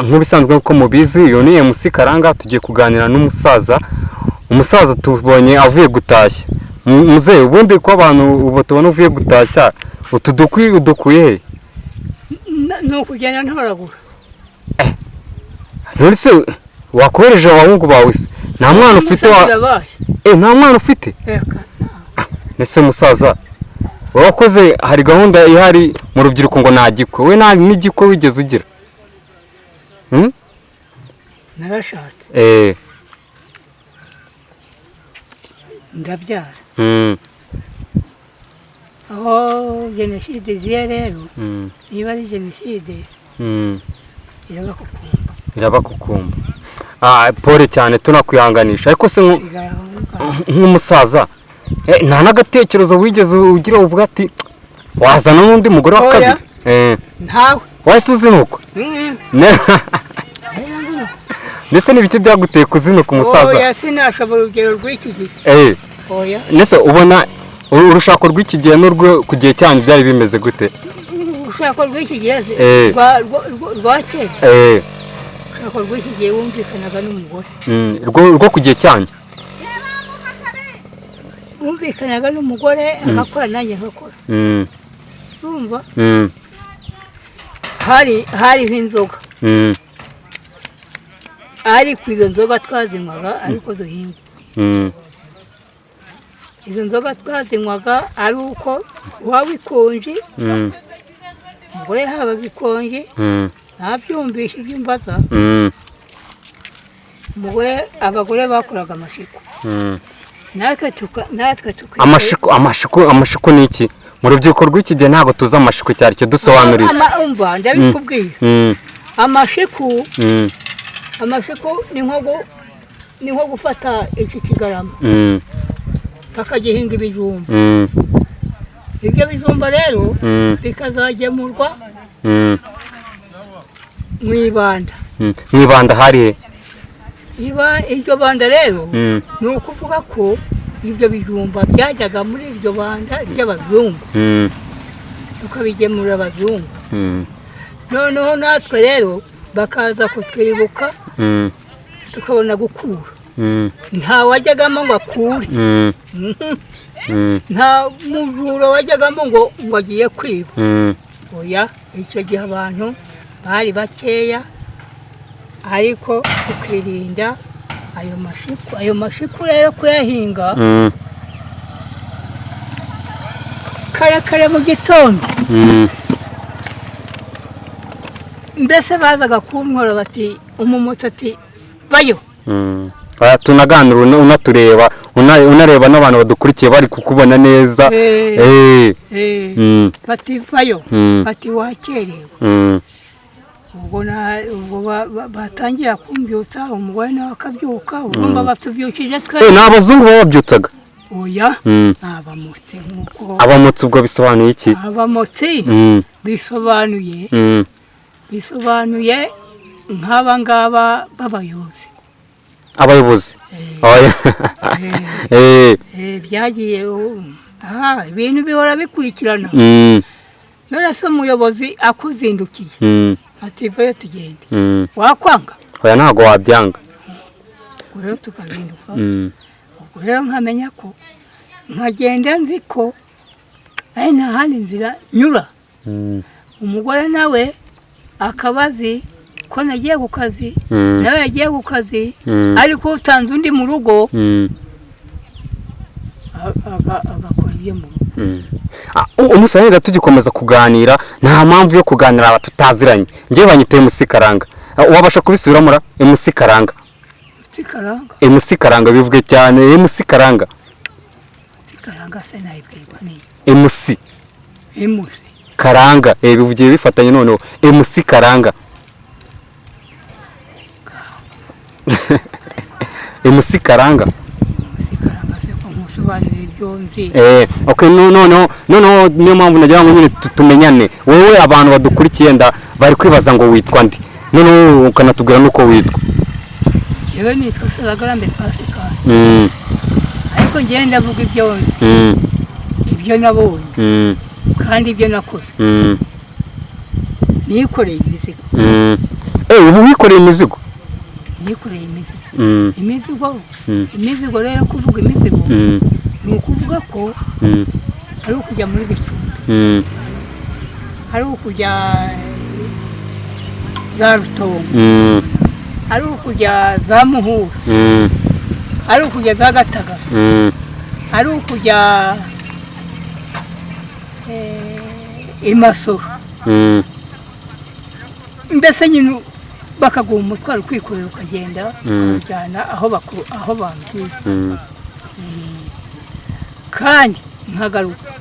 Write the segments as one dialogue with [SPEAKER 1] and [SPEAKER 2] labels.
[SPEAKER 1] nk'ubisanzwe uko mubizi iyo ni MC Karanga tugiye kuganira n'umusaza tubonye avuye gutashya muzehe ubundi ko abantu ubu tubona uvuye gutashya udukuye he
[SPEAKER 2] no kujyana ntoragura
[SPEAKER 1] none se wakohereje abahungu bawe se nta mwana ufite nta mwana ufite nese musaza wakoze hari gahunda ihari mu rubyiruko ngo nagikwe we nta n'igikwe wigeze ugira
[SPEAKER 2] narashatse ndabyara aho jenoside ziye rero niba ari jenoside
[SPEAKER 1] irabakukumba pole cyane tunakwihanganisha ariko se nk'umusaza nta n'agatekerezo wigeze ugira uvuga ati wazana n'undi mugore wa kabiri
[SPEAKER 2] ntawe
[SPEAKER 1] wahise uzinuka ndetse n'ibiki byaguteye kuzinuka umusaza
[SPEAKER 2] oya sinashobora urugero rw'iki gihe
[SPEAKER 1] oya ndetse ubona urushako rw'iki gihe n'urwo ku gihe cyanyu byari bimeze gute
[SPEAKER 2] urushako rw'iki gihe rwa kera urushako rw'iki gihe wumvikanaga n'umugore
[SPEAKER 1] rwo ku gihe cyanyu
[SPEAKER 2] wumvikanaga n'umugore agakora nanjye nkakora urumva hariho inzoga ariko izo nzoga twazinywaga ariko duhinguye izo nzoga twazinywaga ari uko waba ikonje umugore habaga ikonje ntabyumvishe ibyo mbaza abagore bakoraga amashiku natwe
[SPEAKER 1] amashiku ni iki mu rubyiruko rw'iki gihe ntabwo tuzi amashiku cyari cyo dusobanurira
[SPEAKER 2] umva ndabikubwiye amashiku ni nko gufata iki kigarama bakagihinga ibijumba ibyo bijumba rero bikazagemurwa mu ibanda
[SPEAKER 1] hari he
[SPEAKER 2] iryo banda rero ni ukuvuga ko ibyo bijumba byajyaga muri iryo banda ry'abazungu tukabigemurira abazungu noneho natwe rero bakaza kutwibuka tukabona gukura nta wajyagamo ngo akure nta mujura wajyagamo ngo agiye kwiba oya icyo gihe abantu bari bakeya ariko tukirinda ayo mashiku rero kuyahinga kare mu gitondo mbese bazaga kunkora bati umumotsi ati bayo
[SPEAKER 1] tunaganira unatureba unareba n'abantu badukurikiye bari kukubona neza
[SPEAKER 2] bati bayo bati wakerewe ubwo batangira kumbyutsa umugore nawe akabyuka urumva batubyukije twe
[SPEAKER 1] n'abazungu babyutsaga
[SPEAKER 2] oya abamotsi nk'uko
[SPEAKER 1] abamotsi ubwo bisobanuye iki
[SPEAKER 2] abamotsi bisobanuye nk'aba ngaba b'abayobozi byagiye ibintu bihora bikurikirana none se umuyobozi akuzindukiye ati vayo tugende wakwanga
[SPEAKER 1] oya ntabwo wabyanga
[SPEAKER 2] ubwo rero tukazinduka ubwo rero nkamenya ko nkagenda nzi ko ari nta handi nzira nyura umugore nawe akaba azi ko nagiye ku kazi nawe yagiye ku kazi ariko utanze undi mu rugo agakora ibyo mu rugo
[SPEAKER 1] umusaza tugikomeza kuganira nta mpamvu yo kuganira aba tutaziranye ngewe banyiteye MC Karanga wabasha kubisubiramo MC Karanga MC Karanga bivuge cyane MC Karanga
[SPEAKER 2] se nayibwirwa n'iki
[SPEAKER 1] MC Karanga bivugiye bifatanye noneho MC Karanga MC Karanga
[SPEAKER 2] se ko musobanurira ibyo nzi
[SPEAKER 1] okay noneho niyo mpamvu nagira ngo nyine tumenyane wowe abantu badukurikiye bari kwibaza ngo witwa ndi noneho ukanatubwira nuko witwa
[SPEAKER 2] yewe nitwa Saragarambe Pascal ariko ngiye ndavuga ibyo nzi ibyo nabonye kandi ibyo nakoze nikoreye imizigo
[SPEAKER 1] ubu yikoreye imizigo
[SPEAKER 2] yikoreye imizigo rero kuvuga imizigo ni ukuvuga ko ari ukujya muri Gicumbi ari ukujya za Rutongo ari ukujya za Muhura ari ukujya za Gataga ari ukujya Imasoro mbese nyine bakaguha umutwaro kwikorera ukagenda ukajyana aho bambwiye kandi nkagaruka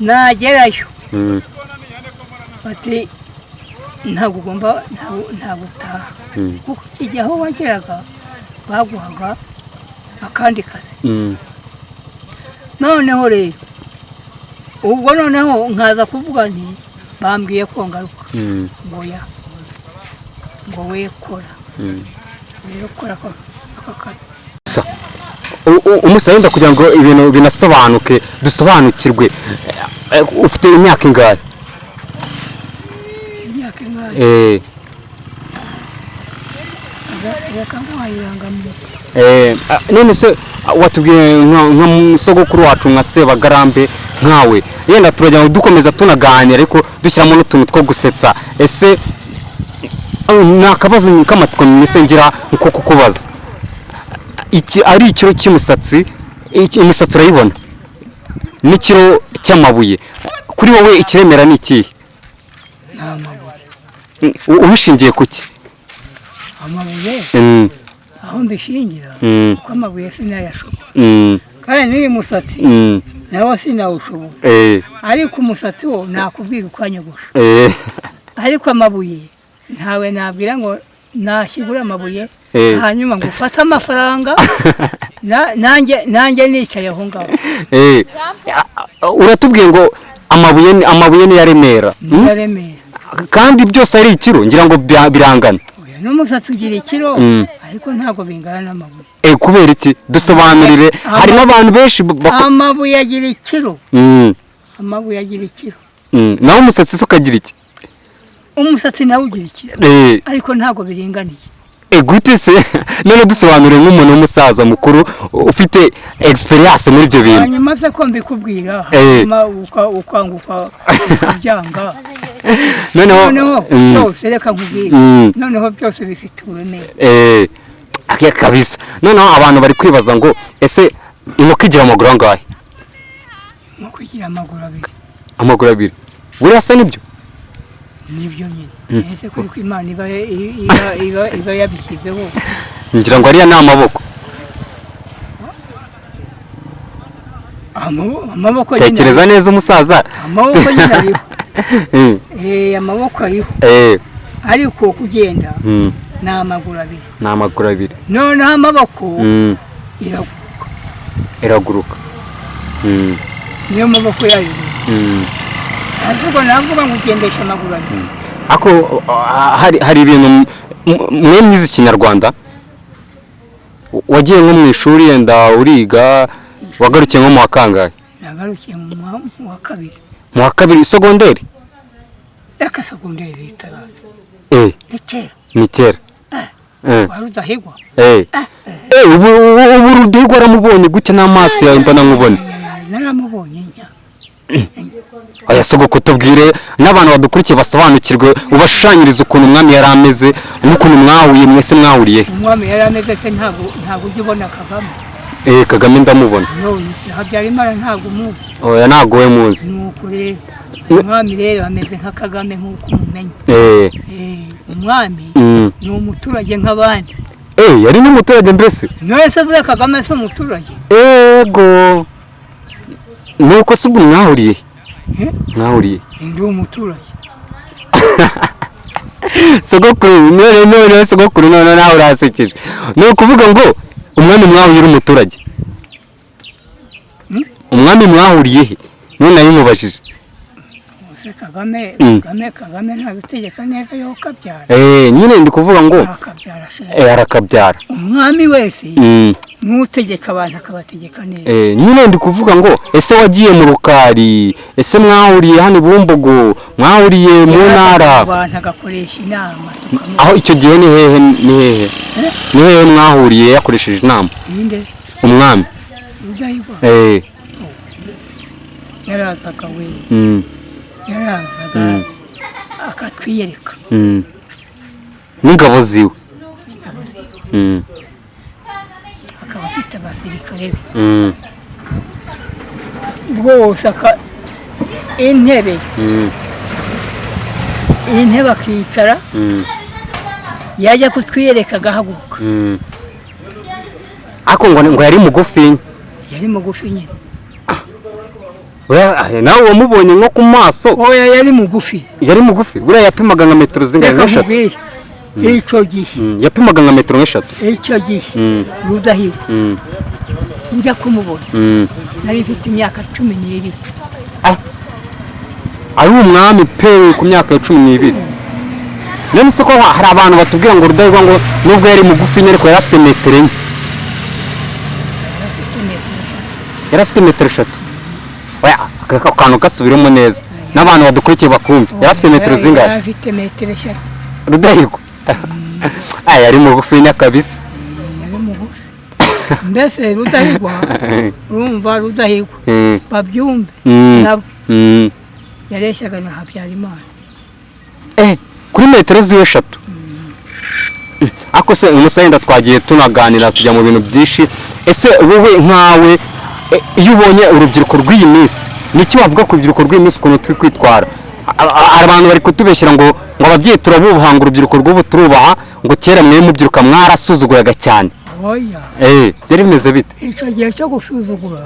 [SPEAKER 2] nagerayo bati ntabwo ugomba ntabwo utaha kuko igihe aho wageraga baguhaga akandi kazi noneho rero ubwo noneho nkaza kuvuga nti bambwiye ko ngaruka ngo we kora rero kora ako kazi
[SPEAKER 1] umusayenda kugira ngo ibintu binasobanuke dusobanukirwe ufite imyaka ingahe none se watubwiye nka sogokuru wacu nka Sebagarambe nkawe yenda turajya dukomeza tunaganira ariko dushyiramo n'utuntu two gusetsa ese nakabazo kamatsiko mwese ngira nko kukubaza iki ari ikiro cy'umusatsi imisatsi urayibona n'ikiro cy'amabuye kuri wowe ikiremera ni ikihe ubishingiye kuki
[SPEAKER 2] amabuye aho mbishingira kuko amabuye sinayashobora kandi n'uyu musatsi nawo sinawushobora ariko umusatsi wo nakubwira ukanyogosha ariko amabuye ntawe nabwira ngo nashyigura amabuye hanyuma ngo ufate amafaranga nanjye nicaye aho ngaho
[SPEAKER 1] uratubwiye ngo amabuye ni yaremera kandi byose ari ikiro ngira ngo birangana
[SPEAKER 2] n'umusatsi ugira ikiro ariko ntabwo bingana n'amabuye
[SPEAKER 1] kubera iki dusobanurire hari n'abantu benshi
[SPEAKER 2] amabuye agira ikiro amabuye agira ikiro
[SPEAKER 1] naho umusatsi se ukagira iki
[SPEAKER 2] umusatsi nawe ugira ikiro ariko ntabwo biringaniye
[SPEAKER 1] gute se none dusobanure nk'umuntu w'umusaza mukuru ufite experience muri ibyo bintu
[SPEAKER 2] hanyuma se ko mbikubwira ukanguka ukabyanga noneho byose reka nkubwire noneho byose bifite uburemere
[SPEAKER 1] kabisa noneho abantu bari kwibaza ngo ese inkoko igira amaguru angahe
[SPEAKER 2] inkoko igira
[SPEAKER 1] amaguru abiri buriya se nibyo
[SPEAKER 2] nyine ese kuri ko Imana iba yabishyizeho
[SPEAKER 1] ngira ngo ariya ni amaboko
[SPEAKER 2] amaboko
[SPEAKER 1] tekereza neza umusaza
[SPEAKER 2] amaboko nyine ariho amaboko ariho ariko kugenda ni amaguru abiri noneho amaboko
[SPEAKER 1] iraguruka
[SPEAKER 2] niyo maboko yayo navuga ngo ugendesha amaguru abiri
[SPEAKER 1] ako hari ibintu mwe mwize Ikinyarwanda wagiye nko mu ishuri yenda uriga wagarukiye nko mu wa kangahe
[SPEAKER 2] nagarukiye mu wa kabiri
[SPEAKER 1] mu wa kabiri segonderi
[SPEAKER 2] aka segonderi itaraza
[SPEAKER 1] ni kera
[SPEAKER 2] wari udahigwa
[SPEAKER 1] ubu Rudahigwa aramubonye gutya n'amaso yawe mbona nkubone
[SPEAKER 2] naramubonye
[SPEAKER 1] aya sogoko tubwire n'abantu badukurikiye basobanukirwe ubashushanyiriza ukuntu umwami yari ameze n'ukuntu mwahuye mwese mwahuriye
[SPEAKER 2] umwami yari ameze se ntabwo ujya ubona Kagame
[SPEAKER 1] Kagame ndamubona
[SPEAKER 2] none se Habyarimana ntabwo umuzi
[SPEAKER 1] oya ntabwo we muzi
[SPEAKER 2] nuko rero umwami rero ameze nka Kagame nk'uko umumenya umwami ni umuturage nk'abandi
[SPEAKER 1] yari n'umuturage mbese
[SPEAKER 2] none se buriya Kagame se umuturage
[SPEAKER 1] ego nuko se ubu mwahuriye ndi
[SPEAKER 2] umuturage
[SPEAKER 1] sogokuru none sogokuru none nawe urasekeje ni ukuvuga ngo umwami mwahuriye umuturage umwami mwahuriye he none nayimubajije
[SPEAKER 2] Kagame ntabitegeka neza yo kabyara
[SPEAKER 1] nyine ndi kuvuga ngo
[SPEAKER 2] arakabyara
[SPEAKER 1] umwami
[SPEAKER 2] wese n'utegeka abantu akabategeka neza.
[SPEAKER 1] Nyine ndi kuvuga ngo ese wagiye mu Rukari, ese mwahuriye hano Bumbogo, mwahuriye mu ntara,
[SPEAKER 2] abantu agakoresha inama
[SPEAKER 1] aho icyo gihe ni hehe mwahuriye yakoresheje inama?
[SPEAKER 2] Ninde?
[SPEAKER 1] Umwami
[SPEAKER 2] Rudahigwa. Yarazaga we. Yarazaga akatwiyereka.
[SPEAKER 1] N'ingabo ziwe.
[SPEAKER 2] Akaba afite abasirikare be. Rwose intebe akicara, yajya kutwiyereka agahaguruka.
[SPEAKER 1] Ako ngo yari mugufi.
[SPEAKER 2] Yari mugufi nyine.
[SPEAKER 1] Nawe wamubonye nko ku maso?
[SPEAKER 2] Oya, yari mugufi.
[SPEAKER 1] Yari mugufi? Buriya yapimaga nka metero zingahe? Eshatu.
[SPEAKER 2] Icyo gihe.
[SPEAKER 1] Yapimaga nka metero eshatu.
[SPEAKER 2] Icyo gihe. Rudahigwa. Njya kumubona. Nari mfite imyaka 12.
[SPEAKER 1] Ari umwami pe ku myaka ya 12. None se ko hari abantu batubwira ngo Rudahigwa ngo nubwo yari mugufi ariko yari afite metero enye. Yari afite metero eshatu. Oya, akantu gasubiremo neza n'abantu badukurikiye bakumva. Yari afite metero zingahe?
[SPEAKER 2] Yari afite metero eshatu.
[SPEAKER 1] Rudahigwa yari mugufi kabisa.
[SPEAKER 2] Yari mugufi. Mbese Rudahigwa, urumva Rudahigwa babyumve nabo yareshyaga na Habyarimana
[SPEAKER 1] kuri metero ziwe eshatu. Ako se umusayenda twagiye tunaganira tujya mu bintu byinshi. Ese wowe nkawe iyo ubonye urubyiruko rw'iyi minsi niki wavuga ku rubyiruko rw'iyi minsi ukuntu turi kwitwara? Abantu bari kutubeshyira ngo ababyeyi turabubaha, ngo urubyiruko rw'ubu turubaha, ngo kera mwe mubyiruka mwarasuzuguraga cyane.
[SPEAKER 2] Oya.
[SPEAKER 1] Byari bimeze bite?
[SPEAKER 2] Icyo gihe cyo gusuzugura.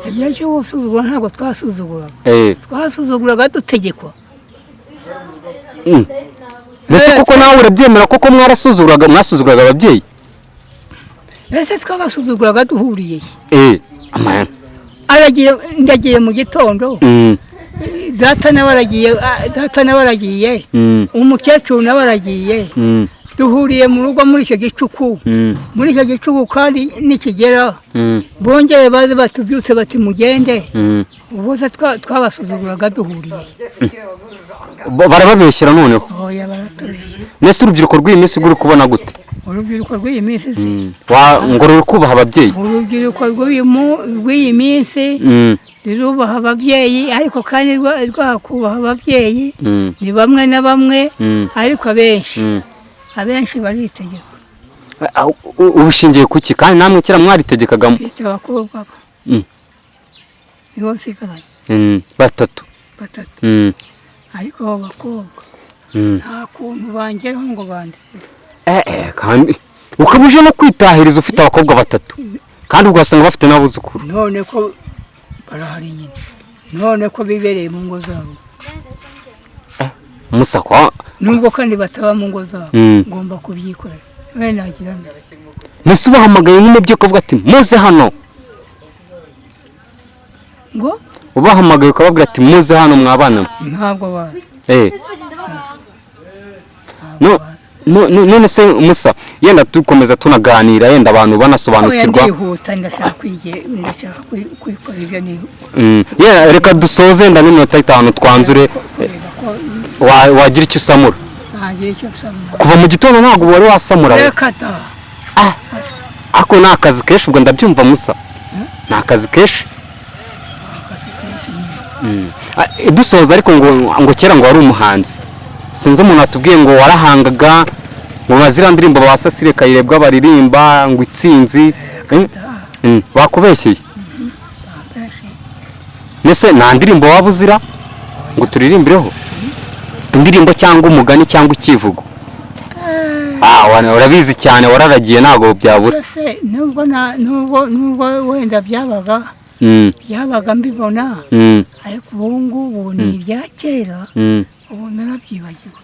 [SPEAKER 2] Igihe cyo gusuzugura ntabwo twasuzuguraga. Twasuzuguraga dutegekwa.
[SPEAKER 1] Mbese koko nawe urabyemera koko mwasuzuguraga ababyeyi?
[SPEAKER 2] Ese twabasuzuguraga duhuriye.
[SPEAKER 1] Amana.
[SPEAKER 2] Ndagiye mu gitondo. Data nawe aragiye. Umukecuru nawe aragiye. Duhuriye mu rugo muri icyo gicuku. Muri icyo gicuku kandi nikigera bongeye baze batubyutse bati mugende. Ubuze twabasuzuguraga duhuriye.
[SPEAKER 1] Barababeshyira noneho?
[SPEAKER 2] Oya, baratubeshyira.
[SPEAKER 1] Nese urubyiruko rw'iyi minsi ruri kubona gute?
[SPEAKER 2] Urubyiruko rw'iyi minsi
[SPEAKER 1] ngo ruri kubaha ababyeyi?
[SPEAKER 2] Urubyiruko rw'iyi minsi rubaha ababyeyi, ariko kandi rwakubaha ababyeyi ni bamwe na bamwe, ariko abenshi baritegeka.
[SPEAKER 1] Ubushingiye kuki? kandi namwe kera mwaritegekagamo?
[SPEAKER 2] Mfite abakobwa nibo nsigaranye
[SPEAKER 1] batatu.
[SPEAKER 2] Ariko abo bakobwa nta kuntu bangeraho ngo bandebe.
[SPEAKER 1] Kandi ukabuje no kwitahiriza ufite abakobwa batatu kandi ugasanga bafite n'abuzukuru.
[SPEAKER 2] None ko barahari nyine, none ko bibereye mu ngo zabo.
[SPEAKER 1] Musakwa
[SPEAKER 2] nubwo kandi bataba mu ngo zabo ngomba kubyikorera. We nagira nte?
[SPEAKER 1] Nese ubahamagaye nk'umubyeyi ukavuga ati muze hano?
[SPEAKER 2] Ngo
[SPEAKER 1] ubahamagaye ukababwira ati muze hano mwabana?
[SPEAKER 2] Ntabwo bazi.
[SPEAKER 1] None se Musa, yenda dukomeza tunaganira, yenda abantu banasobanukirwa.
[SPEAKER 2] Ndihuta ndashaka kwikora ibyo ni.
[SPEAKER 1] Reka dusoze ndan'iminota 5 twanzure. Wagira icyo usamura?
[SPEAKER 2] Nagira icyo usamura.
[SPEAKER 1] Kuva mu gitondo ntabwo wari wasamura?
[SPEAKER 2] Reka ta.
[SPEAKER 1] Ako ni akazi kenshi ubwo ndabyumva Musa. Ni akazi kenshi. Dusoza ariko ngo kera ngo wari umuhanzi. Sinzi umuntu atubwiye ngo warahangaga mu mazira ndirimbo basasire kayirebwa baririmba ngo itsinzi. Bakubeshyeye? Nese nta ndirimbo wabuzira ngo turirimbireho? Indirimbo cyangwa umugani cyangwa ikivugo? Urabizi cyane, wararagiye ntago byabura.
[SPEAKER 2] Nubwo wenda byabaga mbibona, ariko ubu ngubu ni ibya kera, ubu narabyibagiwe.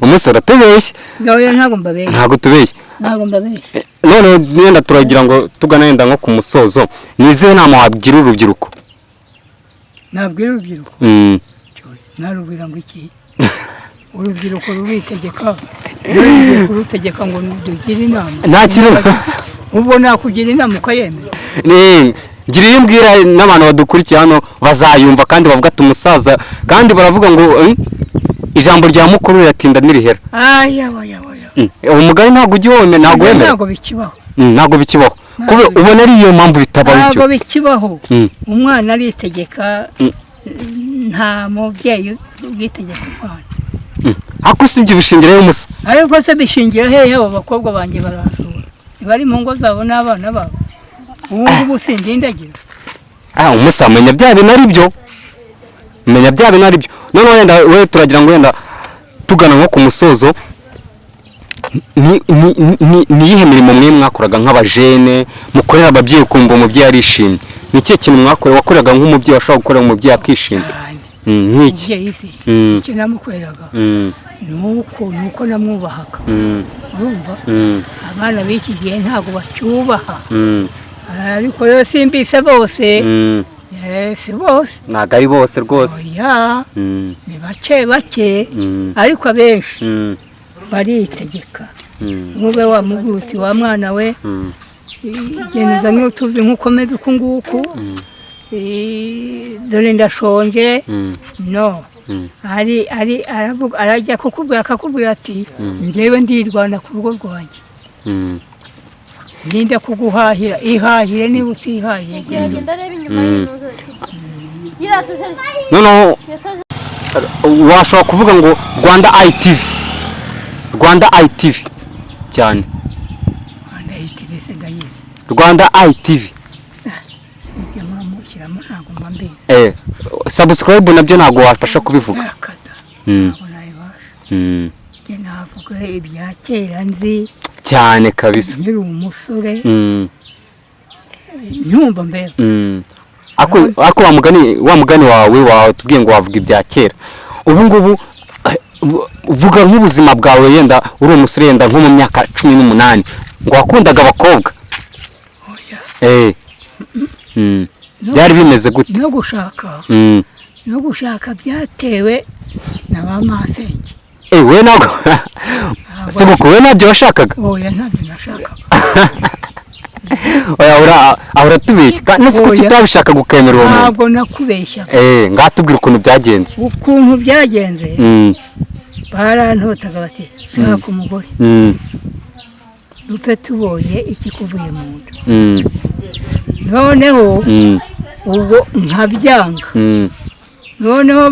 [SPEAKER 1] Umusore atubeshye?
[SPEAKER 2] Ntabwo mbabeshye.
[SPEAKER 1] Ntabwo tubeshye?
[SPEAKER 2] Ntabwo mbabeshye.
[SPEAKER 1] None nenda turagira ngo tugana yenda nko ku musozo, nize nama wabwira urubyiruko?
[SPEAKER 2] Nabwira urubyiruko? Narubwira ngo iki? Urubyiruko ruritegeka. ngiye kurutegeka ngo dugire inama
[SPEAKER 1] nta kintu
[SPEAKER 2] ubwo nakugira inama ukayemera
[SPEAKER 1] ngira iyo mbwira n'abantu badukurikiye hano bazayumva kandi bavuga ati umusaza kandi baravuga ngo ijambo rya mukuru riratinda nirihera umugani ntabwo ujya wemera
[SPEAKER 2] ntabwo bikibaho
[SPEAKER 1] ntabwo bikibaho kuba ubona ari iyo mpamvu bitabaho
[SPEAKER 2] ntabwo bikibaho umwana aritegeka nta mubyeyi ubwitegeka umwana
[SPEAKER 1] ako si ibyo bishingira y'umusa
[SPEAKER 2] ariko se bishingira hehe abo bakobwa banjye barasura bari mu ngo zabo n'abana babo ubu sindindagira
[SPEAKER 1] umusa menya bya bintu ari byo none wenda we turagira ngo wenda tugana nko ku musozo niyihe mirimo mwe mwakoraga nk'abajene mukorera ababyeyi ukumva umubyeyi arishimye ni ikihe kintu wakoraga nk'umubyeyi washobora gukorera umubyeyi akishima nk'iki
[SPEAKER 2] icyo namukoreraga nuko namwubahaga urumva abana b'iki gihe ntabwo bacyubaha ariko rero simbise bose si bose
[SPEAKER 1] ntabwo ari bose rwose
[SPEAKER 2] ni bake ariko abenshi baritegeka nk'ube wamubwira uti wa mwana we genda n'utuzi nk'ukomeze uku nguku dore ndashonje no arajya akakubwira ati njyewe ndirwana ku rugo rwanjye ndinda kuguhahira ihahire niba utihahiye
[SPEAKER 1] noneho washobora kuvuga ngo Rwanda ITV cyane Rwanda ITV subscribe nabyo ntabwo wafasha kubivuga
[SPEAKER 2] navuga ibya kera nzi
[SPEAKER 1] cyane kabisa
[SPEAKER 2] nkiri umusore nyumva mbere
[SPEAKER 1] ako wa mugani wawe tubwiye ngo wavuga ibya kera ubu ngubu vuga nk'ubuzima bwawe yenda uri umusore yenda nko mu myaka 18 ngo wakundaga abakobwa byari bimeze gute
[SPEAKER 2] no gushaka byatewe na ba masenge
[SPEAKER 1] we ntabwo se kuko we ntabyo washakaga
[SPEAKER 2] ntabyo nashakaga
[SPEAKER 1] ahora tubeshya kandi se kuki utabishaka gukemera uwo muntu
[SPEAKER 2] ntabwo nakubeshyaga
[SPEAKER 1] ngatubwira ukuntu byagenze
[SPEAKER 2] barantotaga bati shaka umugore dupfe tubonye ikikuvuye mu nda noneho ubwo nkabyanga noneho